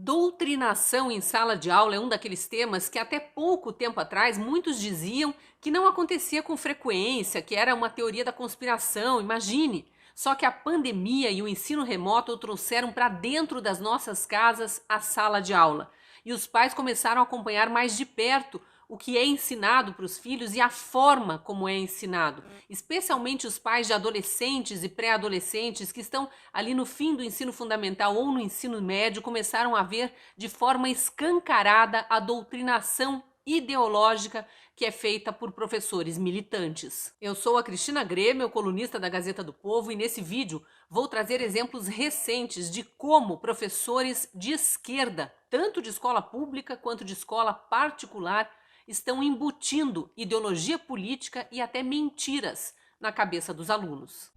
Doutrinação em sala de aula é um daqueles temas que até pouco tempo atrás muitos diziam que não acontecia com frequência, que era uma teoria da conspiração, imagine. Só que a pandemia e o ensino remoto trouxeram para dentro das nossas casas a sala de aula. E os pais começaram a acompanhar mais de perto o que é ensinado para os filhos e a forma como é ensinado, especialmente os pais de adolescentes e pré-adolescentes que estão ali no fim do ensino fundamental ou no ensino médio, começaram a ver de forma escancarada a doutrinação ideológica que é feita por professores militantes. Eu sou a Cristina Grêmio, colunista da Gazeta do Povo, e nesse vídeo vou trazer exemplos recentes de como professores de esquerda, tanto de escola pública quanto de escola particular, estão embutindo ideologia política e até mentiras na cabeça dos alunos.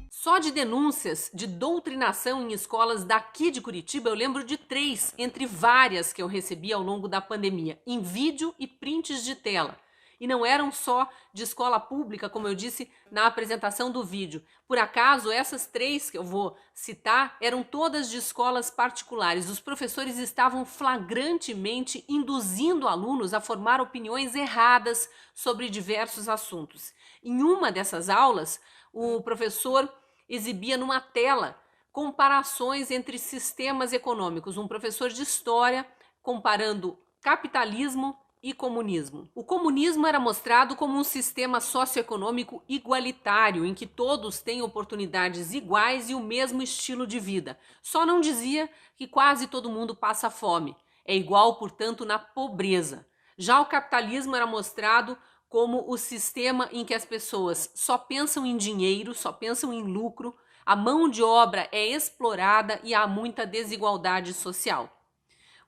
Só de denúncias de doutrinação em escolas daqui de Curitiba, eu lembro de 3, entre várias que eu recebi ao longo da pandemia, em vídeo e prints de tela. E não eram só de escola pública, como eu disse na apresentação do vídeo. Por acaso, essas 3 que eu vou citar eram todas de escolas particulares. Os professores estavam flagrantemente induzindo alunos a formar opiniões erradas sobre diversos assuntos. Em uma dessas aulas, o professor exibia numa tela comparações entre sistemas econômicos. Um professor de história comparando capitalismo e comunismo. O comunismo era mostrado como um sistema socioeconômico igualitário, em que todos têm oportunidades iguais e o mesmo estilo de vida. Só não dizia que quase todo mundo passa fome. É igual, portanto, na pobreza. Já o capitalismo era mostrado como o sistema em que as pessoas só pensam em dinheiro, só pensam em lucro, a mão de obra é explorada e há muita desigualdade social.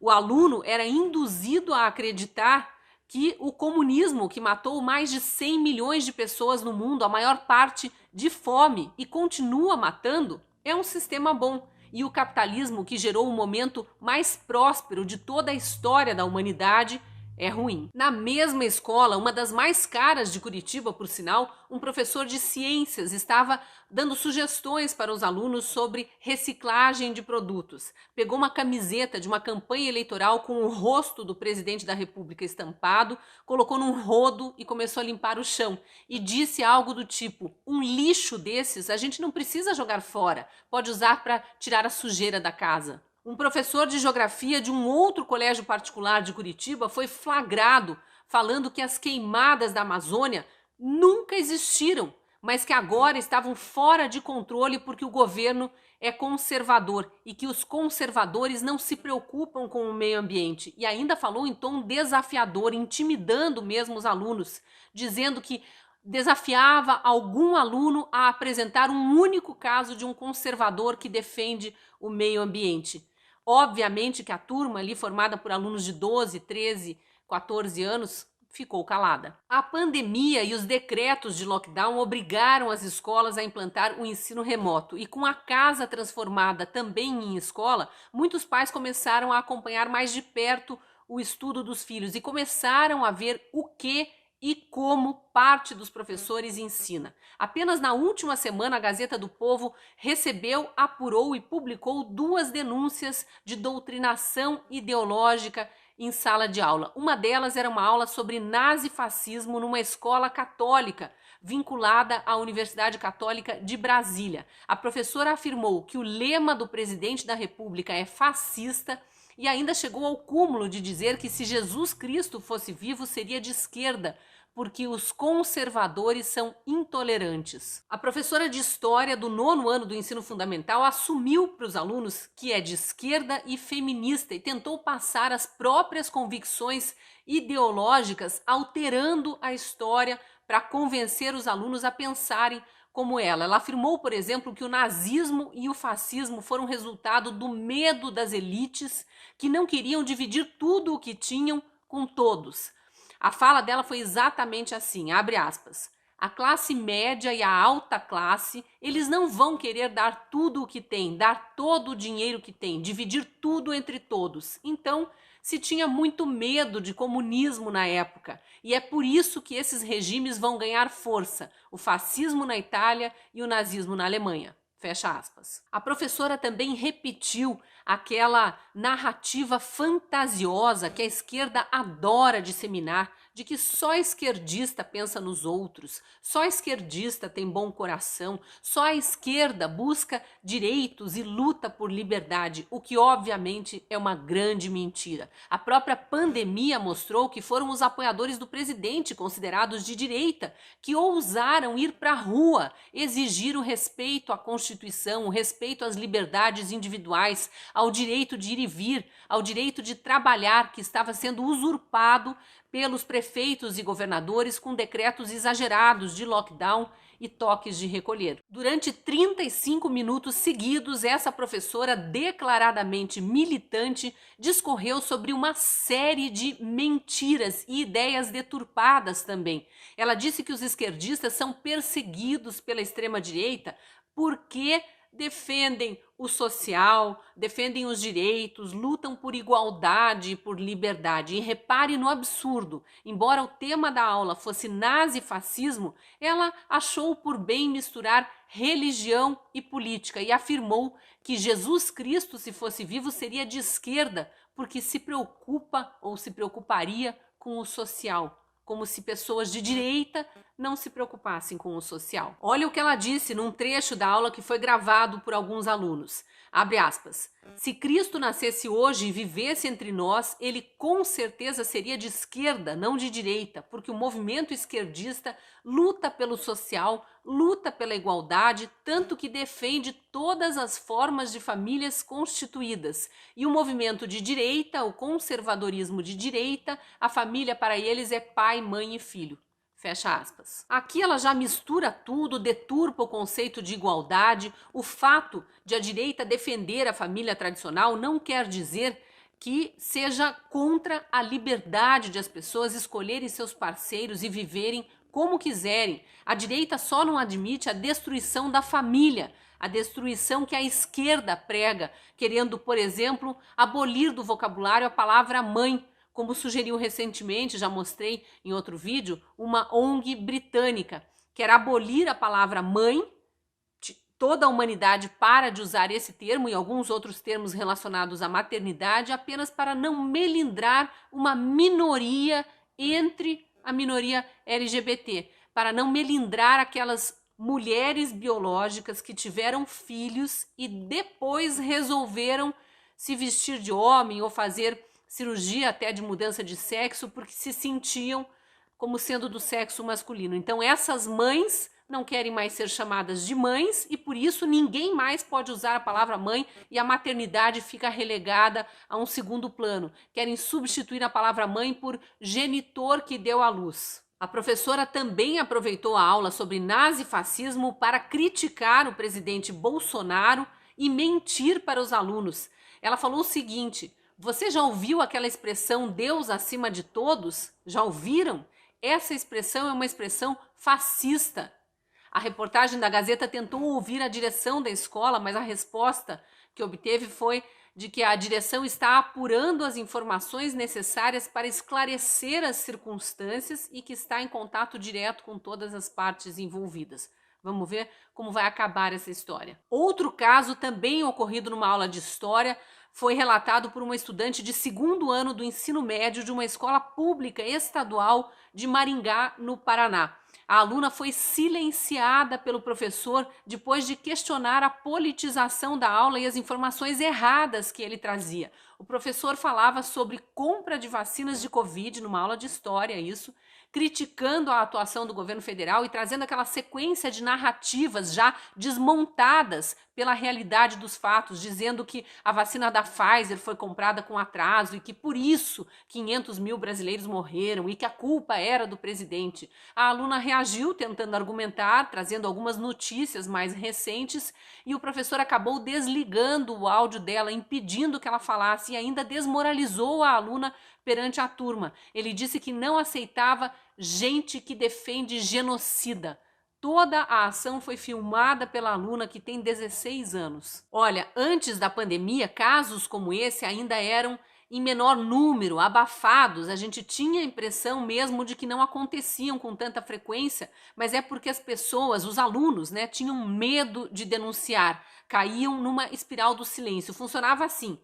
O aluno era induzido a acreditar que o comunismo, que matou mais de 100 milhões de pessoas no mundo, a maior parte de fome, e continua matando, é um sistema bom. E o capitalismo, que gerou o momento mais próspero de toda a história da humanidade, é ruim. Na mesma escola, uma das mais caras de Curitiba, por sinal, um professor de ciências estava dando sugestões para os alunos sobre reciclagem de produtos. Pegou uma camiseta de uma campanha eleitoral com o rosto do presidente da República estampado, colocou num rodo e começou a limpar o chão. E disse algo do tipo: um lixo desses a gente não precisa jogar fora, pode usar para tirar a sujeira da casa. Um professor de geografia de um outro colégio particular de Curitiba foi flagrado falando que as queimadas da Amazônia nunca existiram, mas que agora estavam fora de controle porque o governo é conservador e que os conservadores não se preocupam com o meio ambiente. E ainda falou em tom desafiador, intimidando mesmo os alunos, dizendo que desafiava algum aluno a apresentar um único caso de um conservador que defende o meio ambiente. Obviamente que a turma ali, formada por alunos de 12, 13, 14 anos, ficou calada. A pandemia e os decretos de lockdown obrigaram as escolas a implantar o ensino remoto. E com a casa transformada também em escola, muitos pais começaram a acompanhar mais de perto o estudo dos filhos e começaram a ver o que e como parte dos professores ensina. Apenas na última semana, a Gazeta do Povo recebeu, apurou e publicou 2 denúncias de doutrinação ideológica em sala de aula. Uma delas era uma aula sobre nazifascismo numa escola católica, vinculada à Universidade Católica de Brasília. A professora afirmou que o lema do presidente da República é fascista e ainda chegou ao cúmulo de dizer que se Jesus Cristo fosse vivo, seria de esquerda, porque os conservadores são intolerantes. A professora de História do 9º ano do ensino fundamental assumiu para os alunos que é de esquerda e feminista e tentou passar as próprias convicções ideológicas, alterando a história para convencer os alunos a pensarem como ela. Ela afirmou, por exemplo, que o nazismo e o fascismo foram resultado do medo das elites que não queriam dividir tudo o que tinham com todos. A fala dela foi exatamente assim, abre aspas: a classe média e a alta classe, eles não vão querer dar tudo o que tem, dar todo o dinheiro que tem, dividir tudo entre todos. Então, se tinha muito medo de comunismo na época, e é por isso que esses regimes vão ganhar força, o fascismo na Itália e o nazismo na Alemanha. Fecha aspas. A professora também repetiu aquela narrativa fantasiosa que a esquerda adora disseminar, de que só esquerdista pensa nos outros, só esquerdista tem bom coração, só a esquerda busca direitos e luta por liberdade, o que obviamente é uma grande mentira. A própria pandemia mostrou que foram os apoiadores do presidente, considerados de direita, que ousaram ir para a rua, exigir o respeito à Constituição, o respeito às liberdades individuais, ao direito de ir e vir, ao direito de trabalhar, que estava sendo usurpado pelos prefeitos e governadores com decretos exagerados de lockdown e toques de recolher. Durante 35 minutos seguidos, essa professora declaradamente militante discorreu sobre uma série de mentiras e ideias deturpadas também. Ela disse que os esquerdistas são perseguidos pela extrema-direita porque defendem o social, defendem os direitos, lutam por igualdade e por liberdade. E repare no absurdo, embora o tema da aula fosse nazifascismo, ela achou por bem misturar religião e política e afirmou que Jesus Cristo, se fosse vivo, seria de esquerda, porque se preocupa ou se preocuparia com o social, como se pessoas de direita não se preocupassem com o social. Olha o que ela disse num trecho da aula que foi gravado por alguns alunos. Abre aspas. Se Cristo nascesse hoje e vivesse entre nós, ele com certeza seria de esquerda, não de direita, porque o movimento esquerdista luta pelo social, luta pela igualdade, tanto que defende todas as formas de famílias constituídas. E o movimento de direita, o conservadorismo de direita, a família para eles é pai, mãe e filho. Fecha aspas. Aqui ela já mistura tudo, deturpa o conceito de igualdade. O fato de a direita defender a família tradicional não quer dizer que seja contra a liberdade de as pessoas escolherem seus parceiros e viverem como quiserem. A direita só não admite a destruição da família, a destruição que a esquerda prega, querendo, por exemplo, abolir do vocabulário a palavra mãe, como sugeriu recentemente, já mostrei em outro vídeo, uma ONG britânica, quer abolir a palavra mãe. Toda a humanidade para de usar esse termo e alguns outros termos relacionados à maternidade apenas para não melindrar uma minoria entre a minoria LGBT, para não melindrar aquelas mulheres biológicas que tiveram filhos e depois resolveram se vestir de homem ou fazer cirurgia até de mudança de sexo porque se sentiam como sendo do sexo masculino. Então essas mães não querem mais ser chamadas de mães e por isso ninguém mais pode usar a palavra mãe e a maternidade fica relegada a um segundo plano. Querem substituir a palavra mãe por genitor que deu à luz. A professora também aproveitou a aula sobre nazifascismo para criticar o presidente Bolsonaro e mentir para os alunos. Ela falou o seguinte: você já ouviu aquela expressão Deus acima de todos? Já ouviram? Essa expressão é uma expressão fascista. A reportagem da Gazeta tentou ouvir a direção da escola, mas a resposta que obteve foi de que a direção está apurando as informações necessárias para esclarecer as circunstâncias e que está em contato direto com todas as partes envolvidas. Vamos ver como vai acabar essa história. Outro caso, também ocorrido numa aula de história, foi relatado por uma estudante de 2º ano do ensino médio de uma escola pública estadual de Maringá, no Paraná. A aluna foi silenciada pelo professor depois de questionar a politização da aula e as informações erradas que ele trazia. O professor falava sobre compra de vacinas de Covid, numa aula de história, isso, criticando a atuação do governo federal e trazendo aquela sequência de narrativas já desmontadas pela realidade dos fatos, dizendo que a vacina da Pfizer foi comprada com atraso e que por isso 500 mil brasileiros morreram e que a culpa era do presidente. A aluna reagiu tentando argumentar, trazendo algumas notícias mais recentes e o professor acabou desligando o áudio dela, impedindo que ela falasse e ainda desmoralizou a aluna perante a turma. Ele disse que não aceitava gente que defende genocida. Toda a ação foi filmada pela aluna que tem 16 anos. Olha, antes da pandemia, casos como esse ainda eram em menor número, abafados, a gente tinha a impressão mesmo de que não aconteciam com tanta frequência, mas é porque as pessoas, os alunos, né, tinham medo de denunciar, caíam numa espiral do silêncio. Funcionava assim: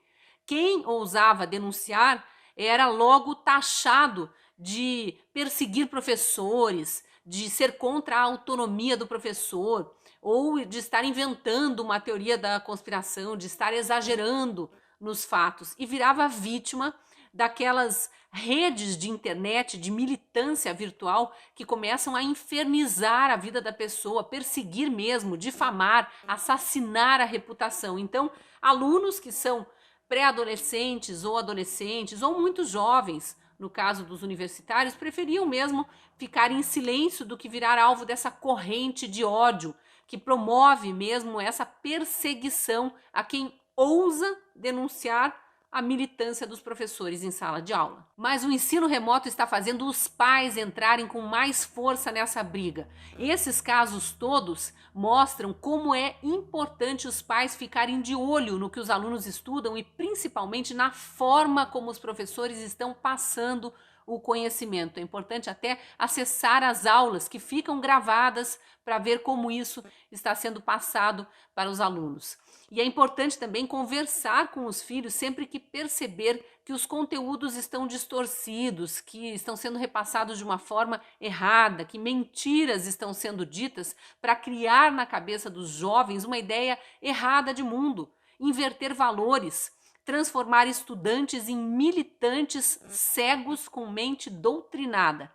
quem ousava denunciar era logo taxado de perseguir professores, de ser contra a autonomia do professor, ou de estar inventando uma teoria da conspiração, de estar exagerando nos fatos, e virava vítima daquelas redes de internet, de militância virtual, que começam a infernizar a vida da pessoa, perseguir mesmo, difamar, assassinar a reputação. Então, alunos que são pré-adolescentes ou adolescentes, ou muito jovens, no caso dos universitários, preferiam mesmo ficar em silêncio do que virar alvo dessa corrente de ódio que promove mesmo essa perseguição a quem ousa denunciar a militância dos professores em sala de aula. Mas o ensino remoto está fazendo os pais entrarem com mais força nessa briga. Esses casos todos mostram como é importante os pais ficarem de olho no que os alunos estudam e principalmente na forma como os professores estão passando o conhecimento. É importante até acessar as aulas que ficam gravadas para ver como isso está sendo passado para os alunos. E é importante também conversar com os filhos sempre que perceber que os conteúdos estão distorcidos, que estão sendo repassados de uma forma errada, que mentiras estão sendo ditas para criar na cabeça dos jovens uma ideia errada de mundo, inverter valores, transformar estudantes em militantes cegos com mente doutrinada.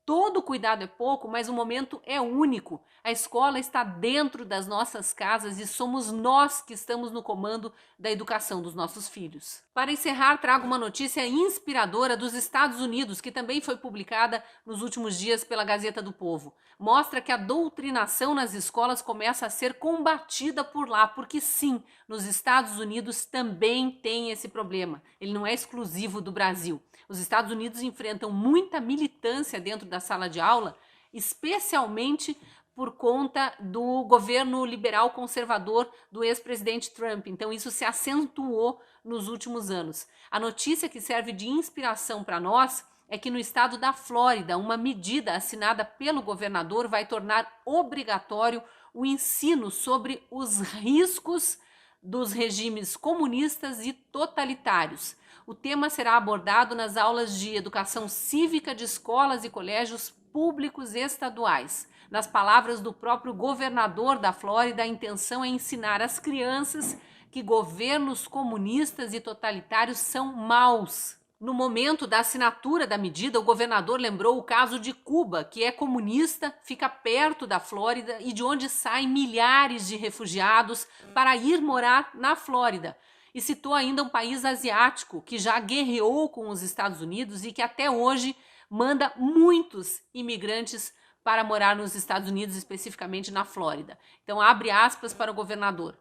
Todo cuidado é pouco, mas o momento é único. A escola está dentro das nossas casas e somos nós que estamos no comando da educação dos nossos filhos. Para encerrar, trago uma notícia inspiradora dos Estados Unidos, que também foi publicada nos últimos dias pela Gazeta do Povo. Mostra que a doutrinação nas escolas começa a ser combatida por lá, porque sim, nos Estados Unidos também tem esse problema. Ele não é exclusivo do Brasil. Os Estados Unidos enfrentam muita militância dentro da sala de aula, especialmente por conta do governo liberal conservador do ex-presidente Trump. Então isso se acentuou nos últimos anos. A notícia que serve de inspiração para nós é que no estado da Flórida, uma medida assinada pelo governador vai tornar obrigatório o ensino sobre os riscos dos regimes comunistas e totalitários. O tema será abordado nas aulas de educação cívica de escolas e colégios públicos estaduais. Nas palavras do próprio governador da Flórida, a intenção é ensinar às crianças que governos comunistas e totalitários são maus. No momento da assinatura da medida, o governador lembrou o caso de Cuba, que é comunista, fica perto da Flórida e de onde saem milhares de refugiados para ir morar na Flórida. E citou ainda um país asiático que já guerreou com os Estados Unidos e que até hoje manda muitos imigrantes para morar nos Estados Unidos, especificamente na Flórida. Então, abre aspas para o governador.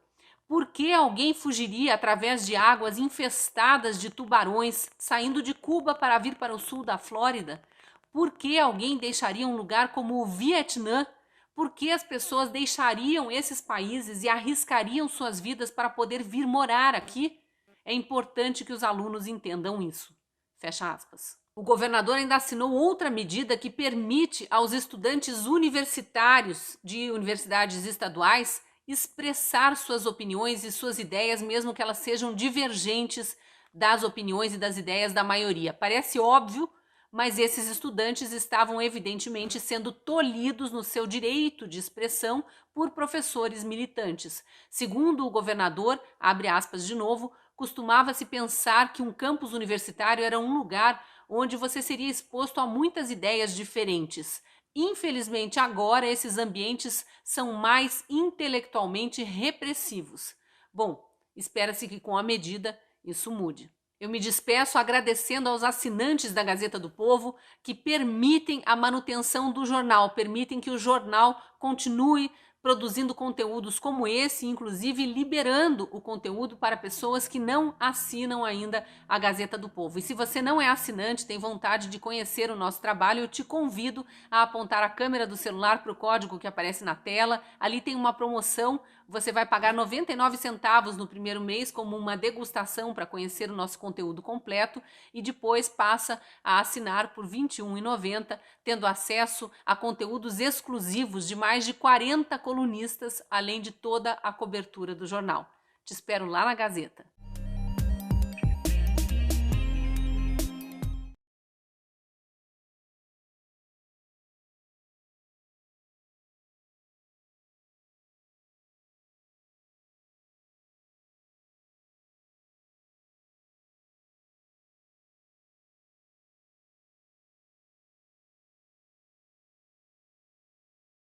Por que alguém fugiria através de águas infestadas de tubarões, saindo de Cuba para vir para o sul da Flórida? Por que alguém deixaria um lugar como o Vietnã? Por que as pessoas deixariam esses países e arriscariam suas vidas para poder vir morar aqui? É importante que os alunos entendam isso. Fecha aspas. O governador ainda assinou outra medida que permite aos estudantes universitários de universidades estaduais expressar suas opiniões e suas ideias, mesmo que elas sejam divergentes das opiniões e das ideias da maioria. Parece óbvio, mas esses estudantes estavam evidentemente sendo tolhidos no seu direito de expressão por professores militantes. Segundo o governador, abre aspas de novo, costumava-se pensar que um campus universitário era um lugar onde você seria exposto a muitas ideias diferentes. Infelizmente, agora esses ambientes são mais intelectualmente repressivos. Bom, espera-se que com a medida isso mude. Eu me despeço agradecendo aos assinantes da Gazeta do Povo que permitem a manutenção do jornal, permitem que o jornal continue produzindo conteúdos como esse, inclusive liberando o conteúdo para pessoas que não assinam ainda a Gazeta do Povo. E se você não é assinante, tem vontade de conhecer o nosso trabalho, eu te convido a apontar a câmera do celular para o código que aparece na tela. Ali tem uma promoção Você vai pagar 99 centavos no primeiro mês como uma degustação para conhecer o nosso conteúdo completo e depois passa a assinar por R$ 21,90, tendo acesso a conteúdos exclusivos de mais de 40 colunistas, além de toda a cobertura do jornal. Te espero lá na Gazeta.